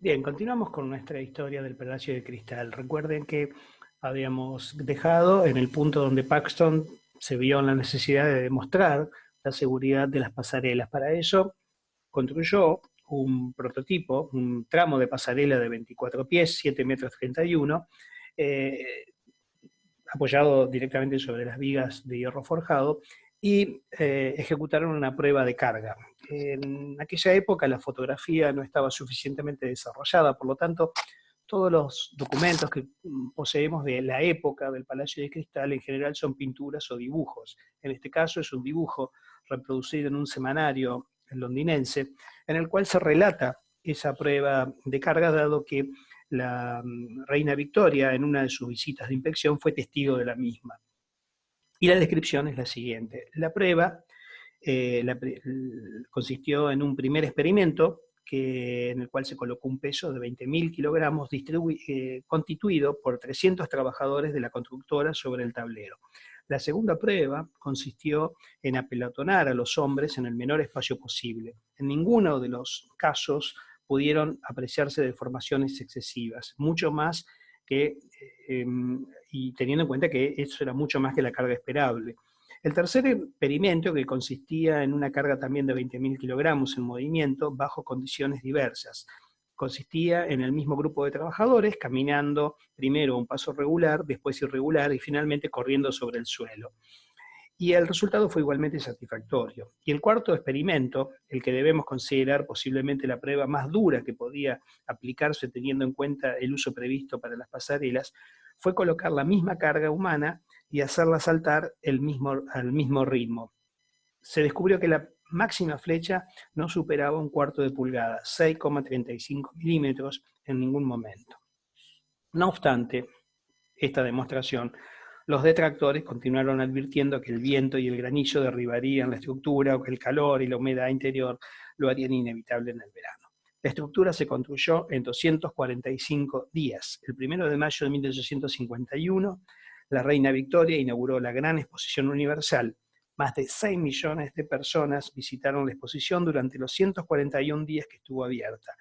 Bien, continuamos con nuestra historia del Palacio de Cristal. Recuerden que habíamos dejado en el punto donde Paxton se vio en la necesidad de demostrar la seguridad de las pasarelas. Para eso construyó un prototipo, un tramo de pasarela de 24 pies, 7 metros 31, eh, apoyado directamente sobre las vigas de hierro forjado, y ejecutaron una prueba de carga. En aquella época la fotografía no estaba suficientemente desarrollada, por lo tanto, todos los documentos que poseemos de la época del Palacio de Cristal en general son pinturas o dibujos. En este caso es un dibujo reproducido en un semanario londinense, en el cual se relata esa prueba de carga, dado que la reina Victoria, en una de sus visitas de inspección, fue testigo de la misma. Y la descripción es la siguiente. La prueba consistió en un primer experimento en el cual se colocó un peso de 20.000 kilogramos constituido por 300 trabajadores de la constructora sobre el tablero. La segunda prueba consistió en apelotonar a los hombres en el menor espacio posible. En ninguno de los casos pudieron apreciarse deformaciones excesivas, mucho más que, y teniendo en cuenta que eso era mucho más que la carga esperable. El tercer experimento, que consistía en una carga también de 20.000 kilogramos en movimiento bajo condiciones diversas, consistía en el mismo grupo de trabajadores caminando primero a un paso regular, después irregular y finalmente corriendo sobre el suelo. Y el resultado fue igualmente satisfactorio. Y el cuarto experimento, el que debemos considerar posiblemente la prueba más dura que podía aplicarse teniendo en cuenta el uso previsto para las pasarelas, fue colocar la misma carga humana y hacerla saltar al mismo ritmo. Se descubrió que la máxima flecha no superaba un cuarto de pulgada, 6,35 milímetros en ningún momento. No obstante, esta demostración, los detractores continuaron advirtiendo que el viento y el granizo derribarían la estructura o que el calor y la humedad interior lo harían inevitable en el verano. La estructura se construyó en 245 días. El 1 de mayo de 1851, la reina Victoria inauguró la Gran Exposición Universal. Más de 6 millones de personas visitaron la exposición durante los 141 días que estuvo abierta.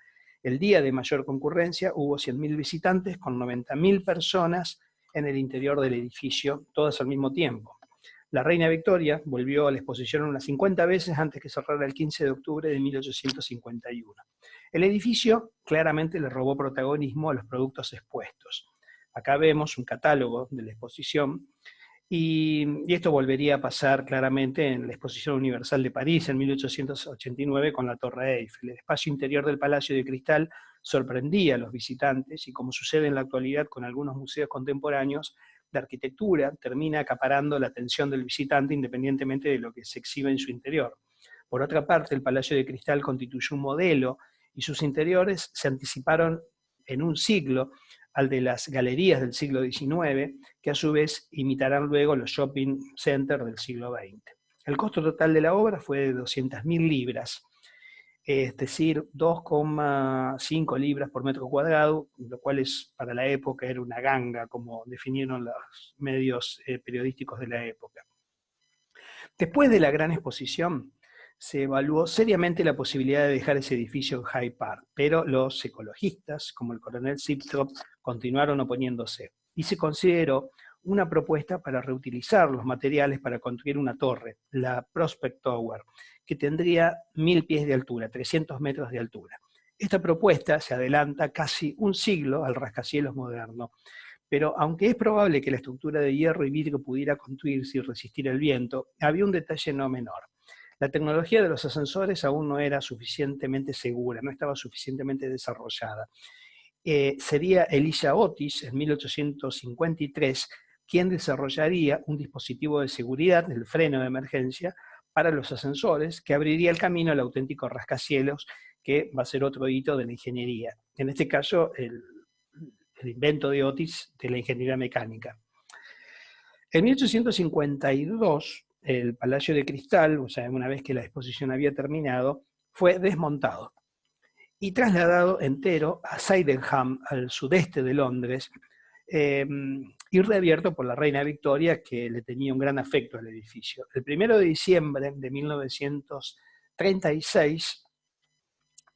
El día de mayor concurrencia hubo 100.000 visitantes con 90.000 personas en el interior del edificio, todas al mismo tiempo. La reina Victoria volvió a la exposición unas 50 veces antes que cerrara el 15 de octubre de 1851. El edificio claramente le robó protagonismo a los productos expuestos. Acá vemos un catálogo de la exposición, y esto volvería a pasar claramente en la Exposición Universal de París en 1889 con la Torre Eiffel. El espacio interior del Palacio de Cristal sorprendía a los visitantes y, como sucede en la actualidad con algunos museos contemporáneos, la arquitectura termina acaparando la atención del visitante independientemente de lo que se exhibe en su interior. Por otra parte, el Palacio de Cristal constituyó un modelo y sus interiores se anticiparon en un siglo al de las galerías del siglo XIX, que a su vez imitarán luego los shopping centers del siglo XX. El costo total de la obra fue de 200.000 libras, es decir, 2,5 libras por metro cuadrado, lo cual para la época era una ganga, como definieron los medios periodísticos de la época. Después de la gran exposición, se evaluó seriamente la posibilidad de dejar ese edificio en Hyde Park, pero los ecologistas, como el coronel Siptrop, continuaron oponiéndose, y se consideró una propuesta para reutilizar los materiales para construir una torre, la Prospect Tower, que tendría 1.000 pies de altura, 300 metros de altura. Esta propuesta se adelanta casi un siglo al rascacielos moderno, pero aunque es probable que la estructura de hierro y vidrio pudiera construirse y resistir el viento, había un detalle no menor. La tecnología de los ascensores aún no era suficientemente segura, no estaba suficientemente desarrollada. Sería Elijah Otis, en 1853, quien desarrollaría un dispositivo de seguridad, el freno de emergencia, para los ascensores, que abriría el camino al auténtico rascacielos, que va a ser otro hito de la ingeniería. En este caso, el invento de Otis de la ingeniería mecánica. En 1852, el Palacio de Cristal, o sea, una vez que la exposición había terminado, fue desmontado y trasladado entero a Sydenham, al sudeste de Londres, y reabierto por la reina Victoria, que le tenía un gran afecto al edificio. El 1 de diciembre de 1936,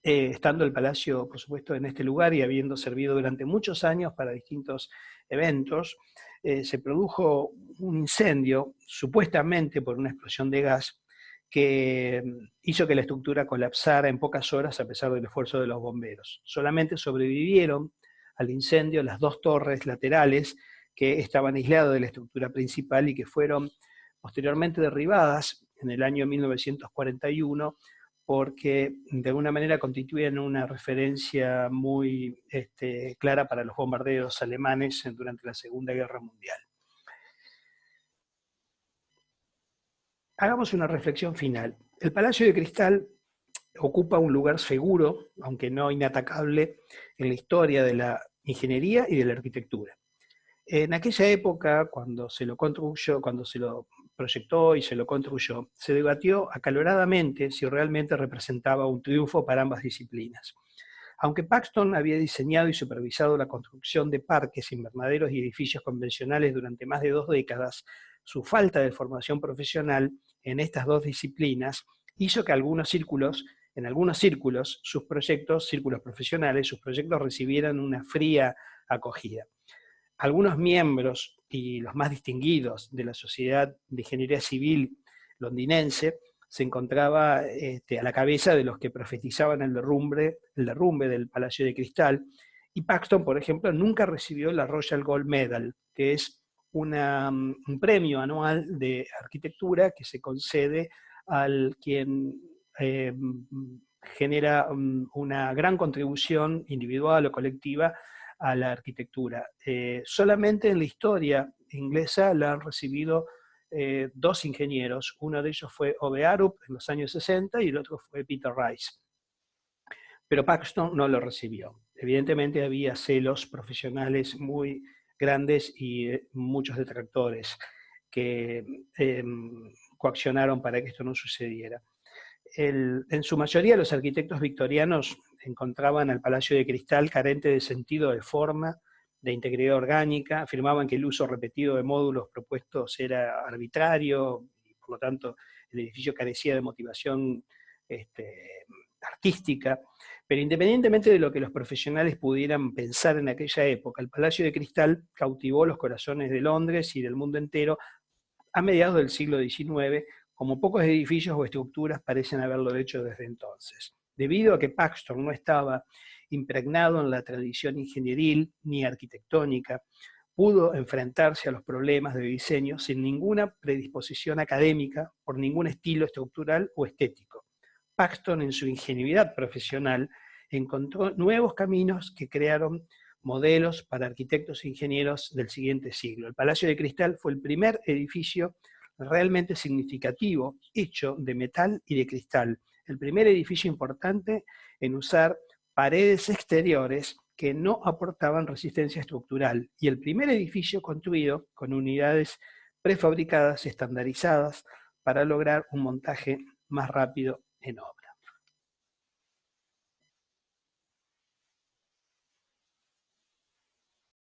estando el palacio, por supuesto, en este lugar y habiendo servido durante muchos años para distintos eventos, se produjo un incendio, supuestamente por una explosión de gas, que hizo que la estructura colapsara en pocas horas a pesar del esfuerzo de los bomberos. Solamente sobrevivieron al incendio las dos torres laterales que estaban aisladas de la estructura principal y que fueron posteriormente derribadas en el año 1941 porque de alguna manera constituyen una referencia muy clara para los bombardeos alemanes durante la Segunda Guerra Mundial. Hagamos una reflexión final. El Palacio de Cristal ocupa un lugar seguro, aunque no inatacable, en la historia de la ingeniería y de la arquitectura. En aquella época, cuando se lo construyó, cuando se lo proyectó y se lo construyó, se debatió acaloradamente si realmente representaba un triunfo para ambas disciplinas. Aunque Paxton había diseñado y supervisado la construcción de parques, invernaderos y edificios convencionales durante más de 2 décadas, su falta de formación profesional en estas dos disciplinas hizo que en algunos círculos, sus proyectos, círculos profesionales, sus proyectos recibieran una fría acogida. Algunos miembros y los más distinguidos de la Sociedad de Ingeniería Civil londinense se encontraba a la cabeza de los que profetizaban el derrumbe del Palacio de Cristal, y Paxton, por ejemplo, nunca recibió la Royal Gold Medal, que es un premio anual de arquitectura que se concede al quien genera una gran contribución individual o colectiva a la arquitectura. Solamente en la historia inglesa la han recibido 2 ingenieros. Uno de ellos fue Ove Arup en los años 60 y el otro fue Peter Rice. Pero Paxton no lo recibió. Evidentemente había celos profesionales muy grandes y muchos detractores que coaccionaron para que esto no sucediera. En su mayoría los arquitectos victorianos encontraban al Palacio de Cristal carente de sentido de forma, de integridad orgánica, afirmaban que el uso repetido de módulos propuestos era arbitrario, y por lo tanto el edificio carecía de motivación artística, pero independientemente de lo que los profesionales pudieran pensar en aquella época, el Palacio de Cristal cautivó los corazones de Londres y del mundo entero a mediados del siglo XIX, como pocos edificios o estructuras parecen haberlo hecho desde entonces. Debido a que Paxton no estaba impregnado en la tradición ingenieril ni arquitectónica, pudo enfrentarse a los problemas de diseño sin ninguna predisposición académica por ningún estilo estructural o estético. Paxton, en su ingenuidad profesional, encontró nuevos caminos que crearon modelos para arquitectos e ingenieros del siguiente siglo. El Palacio de Cristal fue el primer edificio realmente significativo, hecho de metal y de cristal. El primer edificio importante en usar paredes exteriores que no aportaban resistencia estructural, y el primer edificio construido con unidades prefabricadas estandarizadas para lograr un montaje más rápido en obra.